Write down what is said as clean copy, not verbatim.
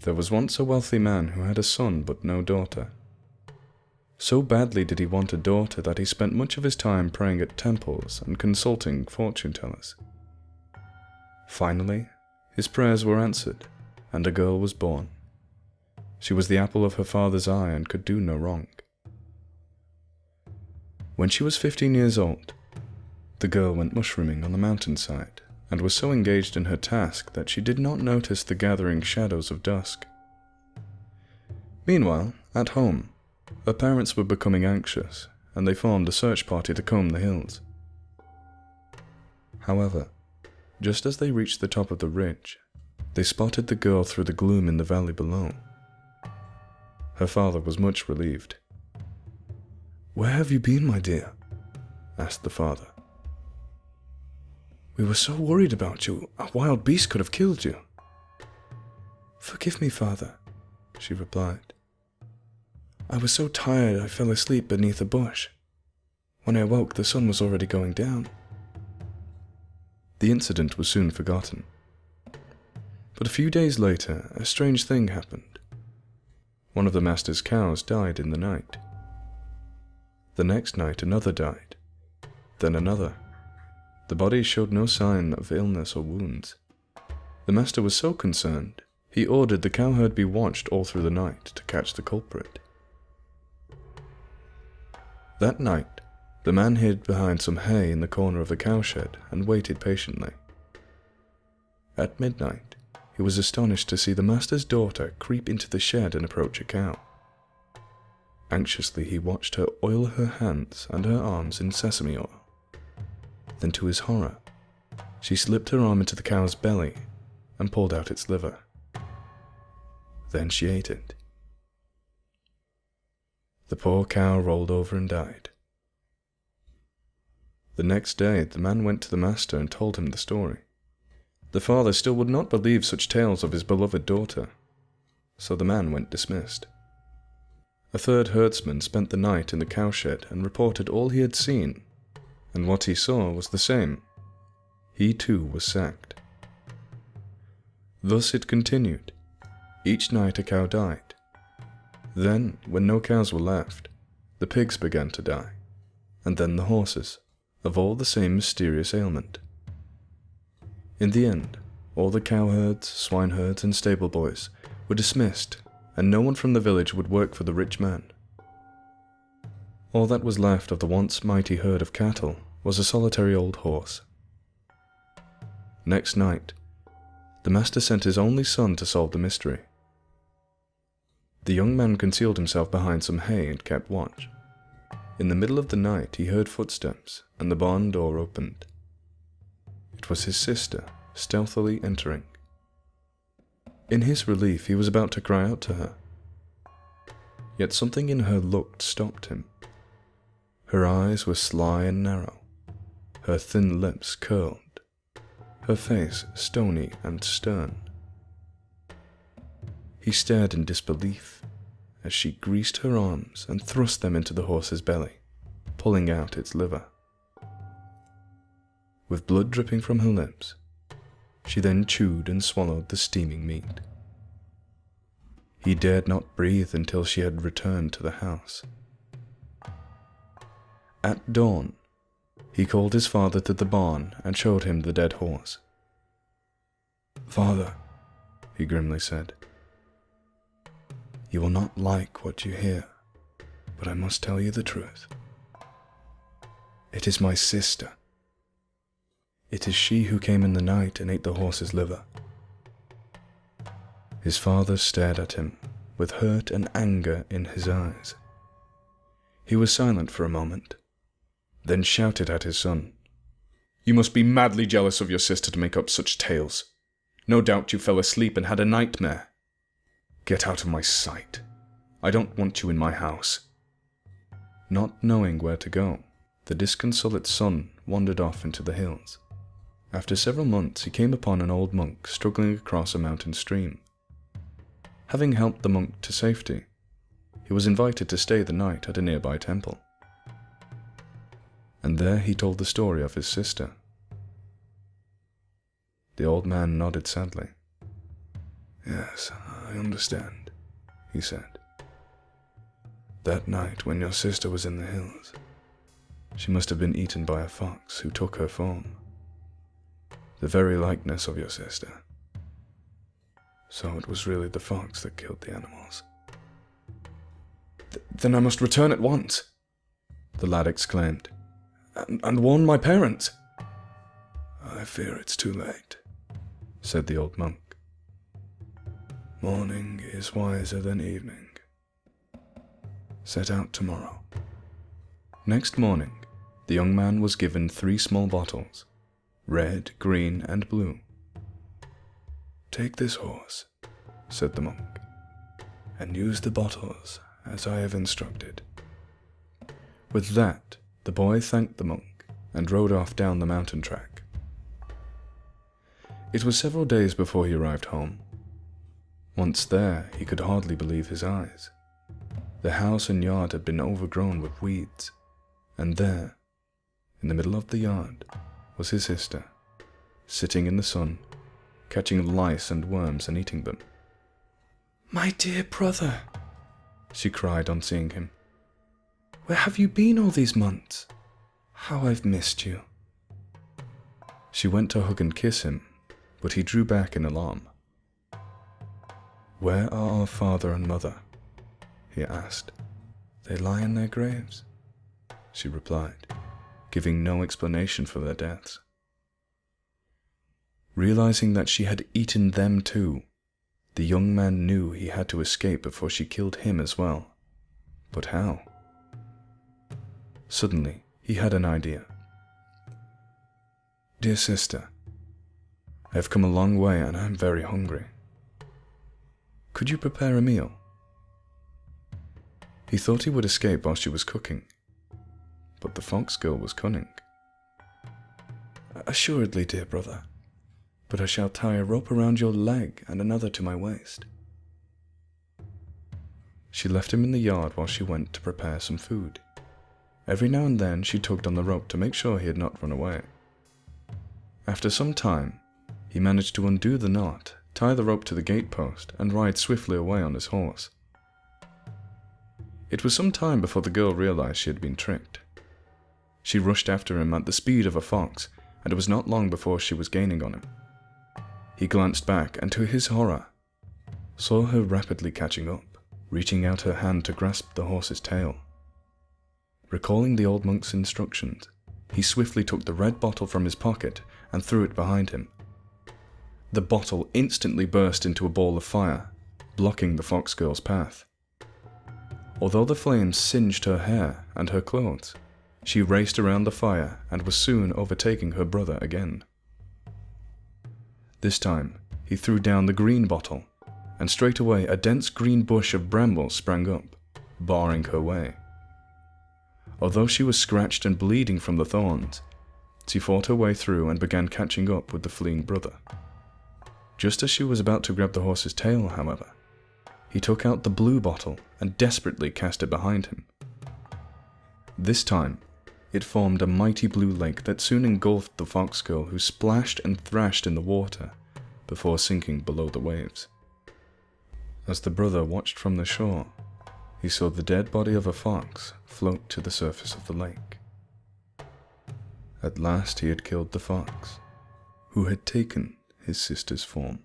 There was once a wealthy man who had a son but no daughter. So badly did he want a daughter that he spent much of his time praying at temples and consulting fortune tellers. Finally, his prayers were answered, and a girl was born. She was the apple of her father's eye and could do no wrong. When she was 15 years old, the girl went mushrooming on the mountainside and was so engaged in her task that she did not notice the gathering shadows of dusk. Meanwhile, at home, her parents were becoming anxious, and they formed a search party to comb the hills. However, just as they reached the top of the ridge, they spotted the girl through the gloom in the valley below. Her father was much relieved. "Where have you been, my dear?" asked the father. "We were so worried about you. A wild beast could have killed you." "Forgive me, father," she replied. "I was so tired I fell asleep beneath a bush. When I awoke, the sun was already going down." The incident was soon forgotten. But a few days later, a strange thing happened. One of the master's cows died in the night. The next night, another died. Then another. The bodies showed no sign of illness or wounds. The master was so concerned, he ordered the cowherd be watched all through the night to catch the culprit. That night, the man hid behind some hay in the corner of the cowshed and waited patiently. At midnight, he was astonished to see the master's daughter creep into the shed and approach a cow. Anxiously, he watched her oil her hands and her arms in sesame oil. Then, to his horror, she slipped her arm into the cow's belly and pulled out its liver. Then she ate it. The poor cow rolled over and died. The next day, the man went to the master and told him the story. The father still would not believe such tales of his beloved daughter, so the man went dismissed. A third herdsman spent the night in the cowshed and reported all he had seen, and what he saw was the same. He too was sacked. Thus it continued. Each night a cow died. Then, when no cows were left, the pigs began to die, and then the horses, of all the same mysterious ailment. In the end, all the cowherds, swineherds, and stable boys were dismissed, and no one from the village would work for the rich man. All that was left of the once mighty herd of cattle was a solitary old horse. Next night, the master sent his only son to solve the mystery. The young man concealed himself behind some hay and kept watch. In the middle of the night, he heard footsteps, and the barn door opened. It was his sister, stealthily entering. In his relief, he was about to cry out to her. Yet something in her look stopped him. Her eyes were sly and narrow, her thin lips curled, her face stony and stern. He stared in disbelief as she greased her arms and thrust them into the horse's belly, pulling out its liver. With blood dripping from her lips, she then chewed and swallowed the steaming meat. He dared not breathe until she had returned to the house. At dawn, he called his father to the barn and showed him the dead horse. "Father," he grimly said, "you will not like what you hear, but I must tell you the truth. It is my sister. It is she who came in the night and ate the horse's liver." His father stared at him, with hurt and anger in his eyes. He was silent for a moment, then shouted at his son, "You must be madly jealous of your sister to make up such tales. No doubt you fell asleep and had a nightmare. Get out of my sight. I don't want you in my house." Not knowing where to go, the disconsolate son wandered off into the hills. After several months, he came upon an old monk struggling across a mountain stream. Having helped the monk to safety, he was invited to stay the night at a nearby temple. And there he told the story of his sister. The old man nodded sadly. "Yes, I understand, he said. That night when your sister was in the hills, she must have been eaten by a fox who took her form. The very likeness of your sister. So it was really the fox that killed the animals. Then I must return at once, the lad exclaimed, and warn my parents. I fear it's too late, said the old monk. Morning is wiser than evening. Set out tomorrow. Next morning, the young man was given 3 small bottles, red, green, and blue. Take this horse, said the monk, and use the bottles as I have instructed. With that, the boy thanked the monk and rode off down the mountain track. It was several days before he arrived home. Once there, he could hardly believe his eyes. The house and yard had been overgrown with weeds, and there, in the middle of the yard, was his sister, sitting in the sun, catching lice and worms and eating them. "My dear brother," she cried on seeing him. "Where have you been all these months? How I've missed you." She went to hug and kiss him, but he drew back in alarm. "Where are our father and mother?" he asked. "They lie in their graves," she replied, giving no explanation for their deaths. Realizing that she had eaten them too, the young man knew he had to escape before she killed him as well. But how? Suddenly, he had an idea. "Dear sister, I have come a long way and I am very hungry. Could you prepare a meal?" He thought he would escape while she was cooking, but the fox girl was cunning. "Assuredly, dear brother, but I shall tie a rope around your leg and another to my waist." She left him in the yard while she went to prepare some food. Every now and then she tugged on the rope to make sure he had not run away. After some time, he managed to undo the knot, tie the rope to the gatepost, and ride swiftly away on his horse. It was some time before the girl realized she had been tricked. She rushed after him at the speed of a fox, and it was not long before she was gaining on him. He glanced back and, to his horror, saw her rapidly catching up, reaching out her hand to grasp the horse's tail. Recalling the old monk's instructions, he swiftly took the red bottle from his pocket and threw it behind him. The bottle instantly burst into a ball of fire, blocking the fox girl's path. Although the flames singed her hair and her clothes, she raced around the fire and was soon overtaking her brother again. This time, he threw down the green bottle, and straight away a dense green bush of brambles sprang up, barring her way. Although she was scratched and bleeding from the thorns, she fought her way through and began catching up with the fleeing brother. Just as she was about to grab the horse's tail, however, he took out the blue bottle and desperately cast it behind him. This time, it formed a mighty blue lake that soon engulfed the fox girl, who splashed and thrashed in the water before sinking below the waves. As the brother watched from the shore, he saw the dead body of a fox float to the surface of the lake. At last he had killed the fox, who had taken his sister's form.